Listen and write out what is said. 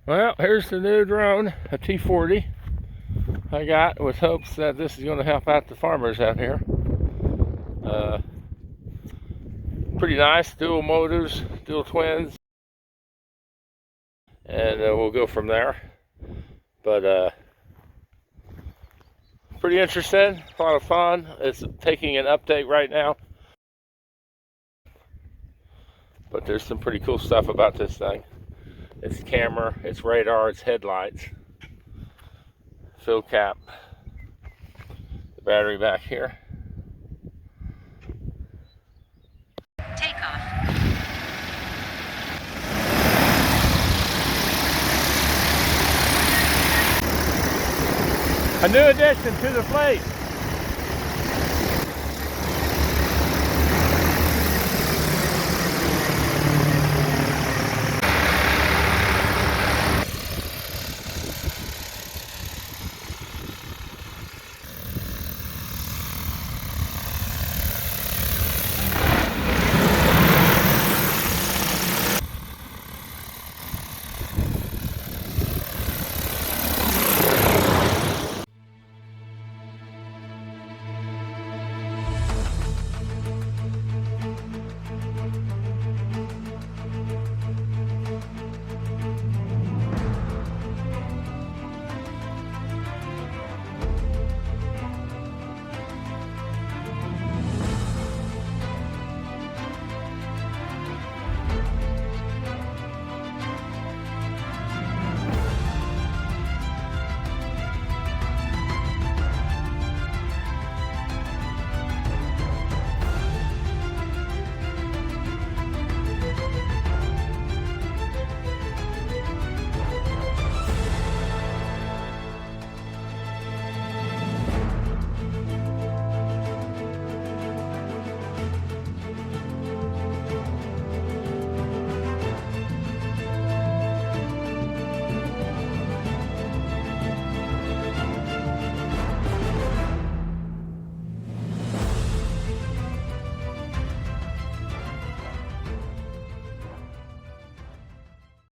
Well, here's the new drone, a T40 I got with hopes that this is going to help out the farmers out here. Pretty nice, dual motors, dual twins, and we'll go from there. But pretty interesting, a lot of fun. It's taking an update right now, but there's some pretty cool stuff about this thing. Its camera, its radar, its headlights, fill cap, the battery back here. Takeoff. A new addition to the fleet.